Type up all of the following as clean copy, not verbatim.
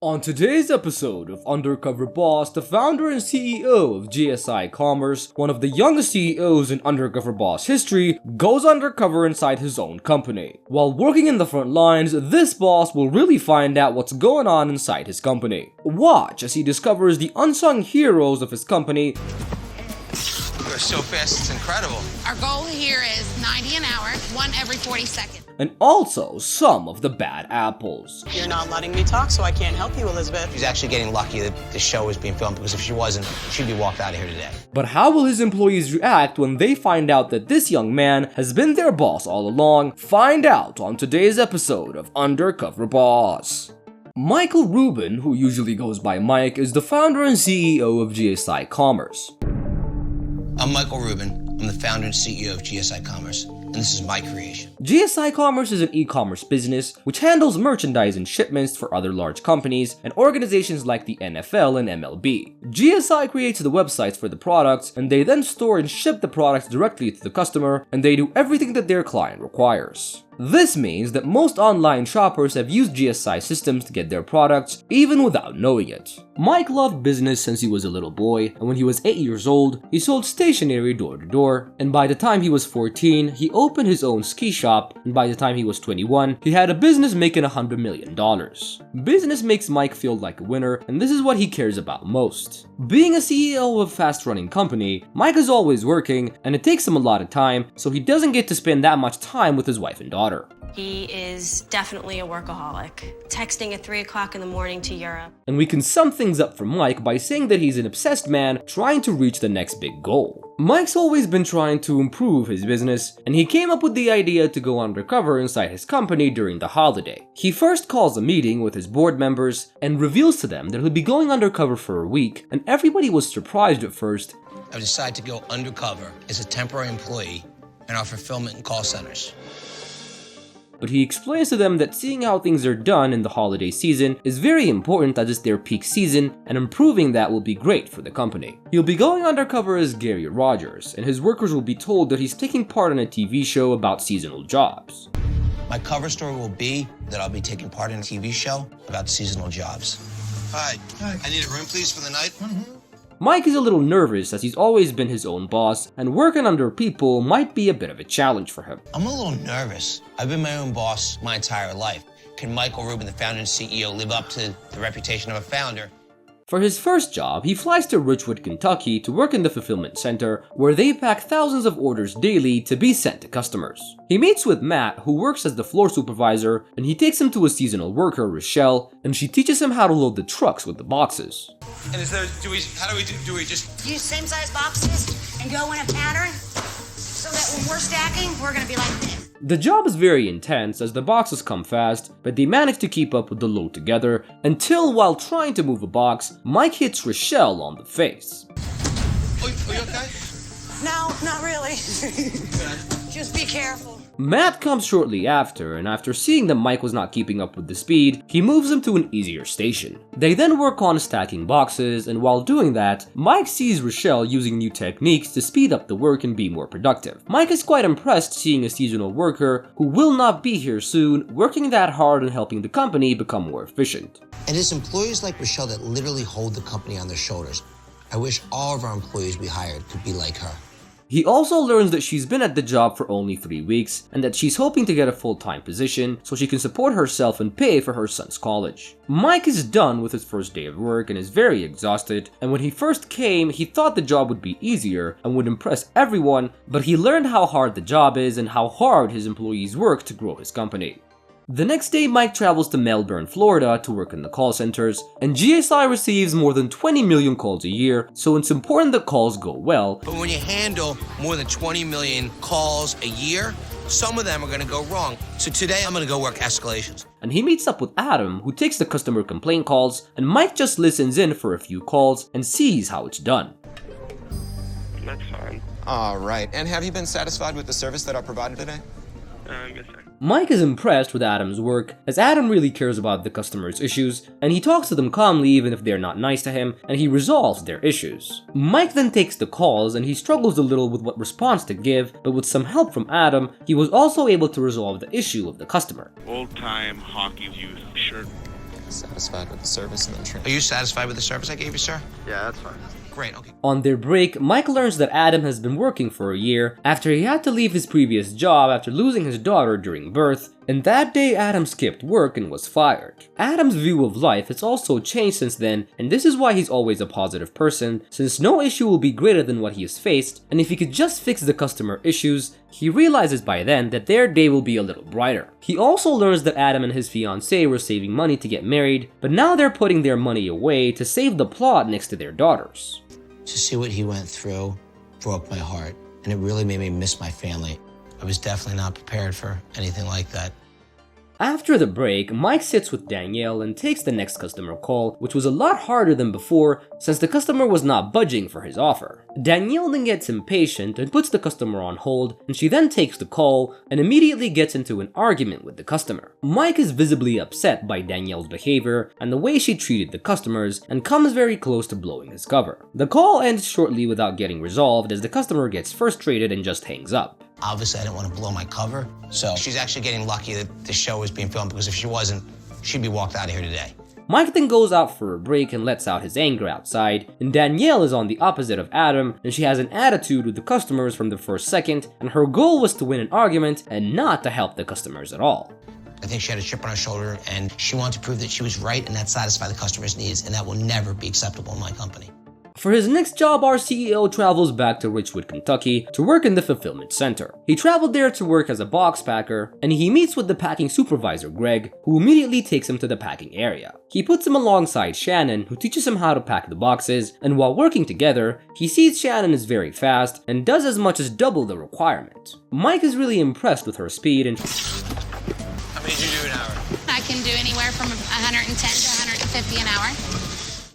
On today's episode of Undercover Boss, the founder and CEO of GSI Commerce, one of the youngest CEOs in Undercover Boss history, goes undercover inside his own company. While working in the front lines, this boss will really find out what's going on inside his company. Watch as he discovers the unsung heroes of his company. You're so fast, it's incredible. Our goal here is 90 an hour, one every 40 seconds. And also some of the bad apples. You're not letting me talk, so I can't help you, Elizabeth. She's actually getting lucky that the show was being filmed, because if she wasn't, she'd be walked out of here today. But how will his employees react when they find out that this young man has been their boss all along? Find out on today's episode of Undercover Boss. Michael Rubin, who usually goes by Mike, is the founder and CEO of GSI Commerce. I'm Michael Rubin. I'm the founder and CEO of GSI Commerce, and this is my creation. GSI Commerce is an e-commerce business which handles merchandise and shipments for other large companies and organizations like the NFL and MLB. GSI creates the websites for the products, and they then store and ship the products directly to the customer, and they do everything that their client requires. This means that most online shoppers have used GSI systems to get their products, even without knowing it. Mike loved business since he was a little boy, and when he was 8 years old, he sold stationery door to door, and by the time he was 14, he opened his own ski shop, and by the time he was 21, he had a business making $100 million. Business makes Mike feel like a winner, and this is what he cares about most. Being a CEO of a fast-running company, Mike is always working, and it takes him a lot of time, so he doesn't get to spend that much time with his wife and daughter. He is definitely a workaholic, texting at 3 o'clock in the morning to Europe. And we can sum things up for Mike by saying that he's an obsessed man trying to reach the next big goal. Mike's always been trying to improve his business, and he came up with the idea to go undercover inside his company during the holiday. He first calls a meeting with his board members and reveals to them that he'll be going undercover for a week, and everybody was surprised at first. I've decided to go undercover as a temporary employee in our fulfillment and call centers. But he explains to them that seeing how things are done in the holiday season is very important as it's their peak season, and improving that will be great for the company. He'll be going undercover as Gary Rogers, and his workers will be told that he's taking part in a TV show about seasonal jobs. My cover story will be that I'll be taking part in a TV show about seasonal jobs. Hi. I need a room, please, for the night. Mike is a little nervous as he's always been his own boss, and working under people might be a bit of a challenge for him. I'm a little nervous. I've been my own boss my entire life. Can Michael Rubin, the founder and CEO, live up to the reputation of a founder? For his first job, he flies to Richwood, Kentucky to work in the fulfillment center, where they pack thousands of orders daily to be sent to customers. He meets with Matt, who works as the floor supervisor, and he takes him to a seasonal worker, Rochelle, and she teaches him how to load the trucks with the boxes. And do we just... Use same size boxes and go in a pattern so that when we're stacking, we're gonna be like this. The job is very intense as the boxes come fast, but they manage to keep up with the load together until, while trying to move a box, Mike hits Rochelle on the face. Are you okay? No, not really. Just be careful. Matt comes shortly after, and after seeing that Mike was not keeping up with the speed, he moves him to an easier station. They then work on stacking boxes, and while doing that, Mike sees Rochelle using new techniques to speed up the work and be more productive. Mike is quite impressed seeing a seasonal worker, who will not be here soon, working that hard and helping the company become more efficient. And it's employees like Rochelle that literally hold the company on their shoulders. I wish all of our employees we hired could be like her. He also learns that she's been at the job for only 3 weeks, and that she's hoping to get a full-time position so she can support herself and pay for her son's college. Mike is done with his first day of work and is very exhausted, and when he first came, he thought the job would be easier and would impress everyone, but he learned how hard the job is and how hard his employees work to grow his company. The next day, Mike travels to Melbourne, Florida to work in the call centers, and GSI receives more than 20 million calls a year, so it's important that calls go well. But when you handle more than 20 million calls a year, some of them are going to go wrong. So today I'm going to go work escalations. And he meets up with Adam, who takes the customer complaint calls, and Mike just listens in for a few calls and sees how it's done. That's fine. All right. And have you been satisfied with the service that I provided today? Yes, sir. Mike is impressed with Adam's work, as Adam really cares about the customer's issues, and he talks to them calmly even if they're not nice to him, and he resolves their issues. Mike then takes the calls, and he struggles a little with what response to give, but with some help from Adam, he was also able to resolve the issue of the customer. Old-time hockey youth shirt Satisfied with the service and then train. Are you satisfied with the service I gave you, sir? Yeah, that's fine. Great, okay. On their break, Mike learns that Adam has been working for a year after he had to leave his previous job after losing his daughter during birth, and that day Adam skipped work and was fired. Adam's view of life has also changed since then, and this is why he's always a positive person, since no issue will be greater than what he has faced, and if he could just fix the customer issues, he realizes by then that their day will be a little brighter. He also learns that Adam and his fiancée were saving money to get married, but now they're putting their money away to save the plot next to their daughters. To see what he went through broke my heart, and it really made me miss my family. I was definitely not prepared for anything like that. After the break, Mike sits with Danielle and takes the next customer call, which was a lot harder than before since the customer was not budging for his offer. Danielle then gets impatient and puts the customer on hold, and she then takes the call and immediately gets into an argument with the customer. Mike is visibly upset by Danielle's behavior and the way she treated the customers and comes very close to blowing his cover. The call ends shortly without getting resolved as the customer gets frustrated and just hangs up. Obviously, I didn't want to blow my cover, so she's actually getting lucky that the show was being filmed, because if she wasn't, she'd be walked out of here today. Mike then goes out for a break and lets out his anger outside, and Danielle is on the opposite of Adam, and she has an attitude with the customers from the first second, and her goal was to win an argument and not to help the customers at all. I think she had a chip on her shoulder, and she wanted to prove that she was right and that satisfied the customer's needs, and that will never be acceptable in my company. For his next job, our CEO travels back to Richwood, Kentucky to work in the fulfillment center. He traveled there to work as a box packer, and he meets with the packing supervisor, Greg, who immediately takes him to the packing area. He puts him alongside Shannon, who teaches him how to pack the boxes, and while working together, he sees Shannon is very fast and does as much as double the requirement. Mike is really impressed with her speed and How many did you do an hour? I can do anywhere from 110 to 150 an hour.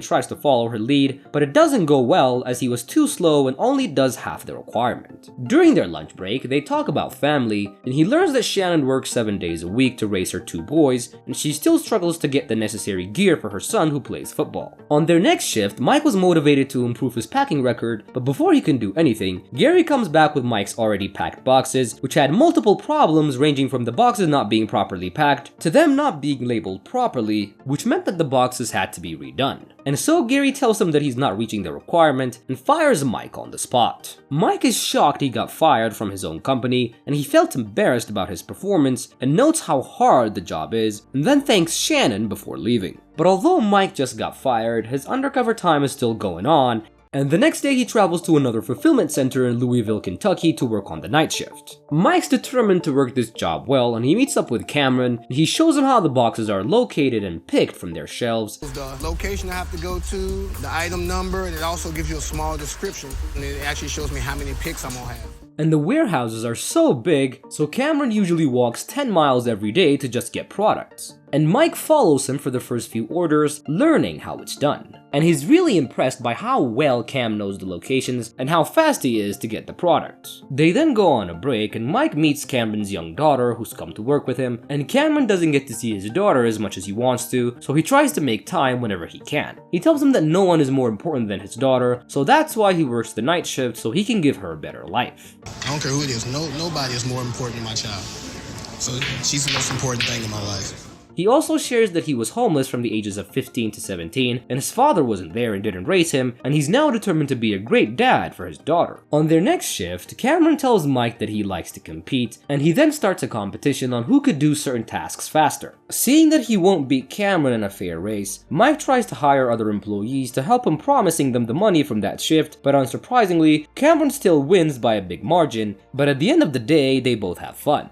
tries to follow her lead, but it doesn't go well as he was too slow and only does half the requirement. During their lunch break, they talk about family, and he learns that Shannon works 7 days a week to raise her 2 boys, and she still struggles to get the necessary gear for her son who plays football. On their next shift, Mike was motivated to improve his packing record, but before he can do anything, Gary comes back with Mike's already packed boxes, which had multiple problems ranging from the boxes not being properly packed to them not being labeled properly, which meant that the boxes had to be redone. And so Gary tells him that he's not reaching the requirement and fires Mike on the spot. Mike is shocked he got fired from his own company, and he felt embarrassed about his performance and notes how hard the job is, and then thanks Shannon before leaving. But although Mike just got fired, his undercover time is still going on, and the next day he travels to another fulfillment center in Louisville, Kentucky to work on the night shift. Mike's determined to work this job well, and he meets up with Cameron, and he shows him how the boxes are located and picked from their shelves. The location I have to go to, the item number, and it also gives you a small description, and it actually shows me how many picks I'm gonna have. And the warehouses are so big, so Cameron usually walks 10 miles every day to just get products. And Mike follows him for the first few orders, learning how it's done. And he's really impressed by how well Cam knows the locations and how fast he is to get the products. They then go on a break, and Mike meets Cameron's young daughter who's come to work with him, and Cameron doesn't get to see his daughter as much as he wants to, so he tries to make time whenever he can. He tells him that no one is more important than his daughter, so that's why he works the night shift so he can give her a better life. I don't care who it is, nobody is more important than my child. So she's the most important thing in my life. He also shares that he was homeless from the ages of 15 to 17, and his father wasn't there and didn't raise him, and he's now determined to be a great dad for his daughter. On their next shift, Cameron tells Mike that he likes to compete, and he then starts a competition on who could do certain tasks faster. Seeing that he won't beat Cameron in a fair race, Mike tries to hire other employees to help him, promising them the money from that shift, but unsurprisingly, Cameron still wins by a big margin, but at the end of the day, they both have fun.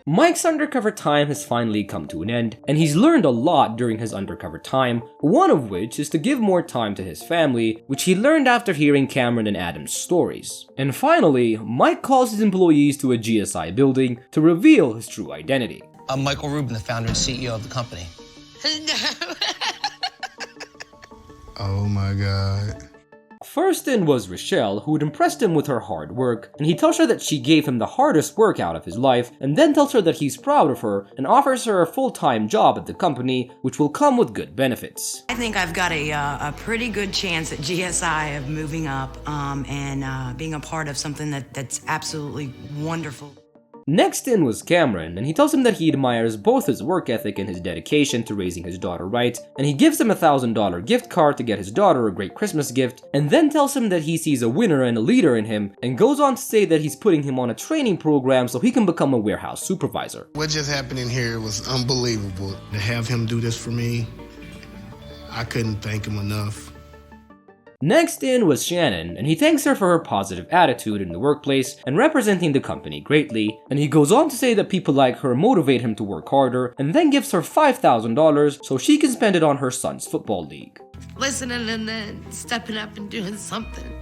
Mike's undercover time has finally come to an end, and he's learned a lot during his undercover time, one of which is to give more time to his family, which he learned after hearing Cameron and Adam's stories. And finally, Mike calls his employees to a GSI building to reveal his true identity. I'm Michael Rubin, the founder and CEO of the company. Oh my God. First in was Rochelle, who had impressed him with her hard work, and he tells her that she gave him the hardest work out of his life, and then tells her that he's proud of her and offers her a full-time job at the company, which will come with good benefits. I think I've got a pretty good chance at GSI of moving up and being a part of something that's absolutely wonderful. Next in was Cameron, and he tells him that he admires both his work ethic and his dedication to raising his daughter right, and he gives him a $1,000 gift card to get his daughter a great Christmas gift, and then tells him that he sees a winner and a leader in him, and goes on to say that he's putting him on a training program so he can become a warehouse supervisor. What just happened in here was unbelievable. To have him do this for me, I couldn't thank him enough. Next in was Shannon, and he thanks her for her positive attitude in the workplace and representing the company greatly, and he goes on to say that people like her motivate him to work harder, and then gives her $5,000 so she can spend it on her son's football league. Listening and then stepping up and doing something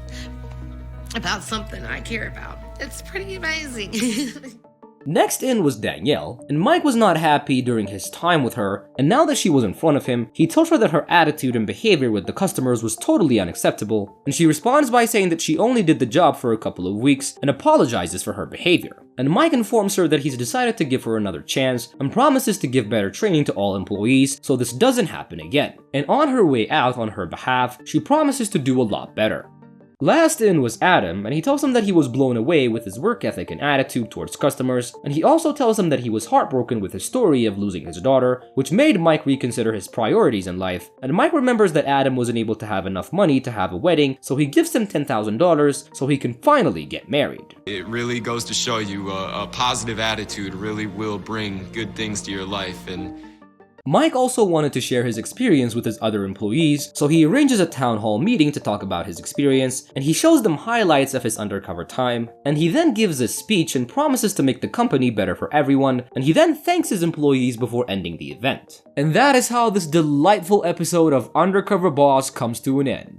about something I care about. It's pretty amazing. Next in was Danielle, and Mike was not happy during his time with her, and now that she was in front of him, he told her that her attitude and behavior with the customers was totally unacceptable, and she responds by saying that she only did the job for a couple of weeks and apologizes for her behavior. And Mike informs her that he's decided to give her another chance and promises to give better training to all employees so this doesn't happen again. And on her way out on her behalf, she promises to do a lot better. Last in was Adam, and he tells him that he was blown away with his work ethic and attitude towards customers, and he also tells him that he was heartbroken with his story of losing his daughter, which made Mike reconsider his priorities in life, and Mike remembers that Adam wasn't able to have enough money to have a wedding, so he gives him $10,000 so he can finally get married. It really goes to show you a positive attitude really will bring good things to your life. And Mike also wanted to share his experience with his other employees, so he arranges a town hall meeting to talk about his experience, and he shows them highlights of his undercover time, and he then gives a speech and promises to make the company better for everyone, and he then thanks his employees before ending the event. And that is how this delightful episode of Undercover Boss comes to an end.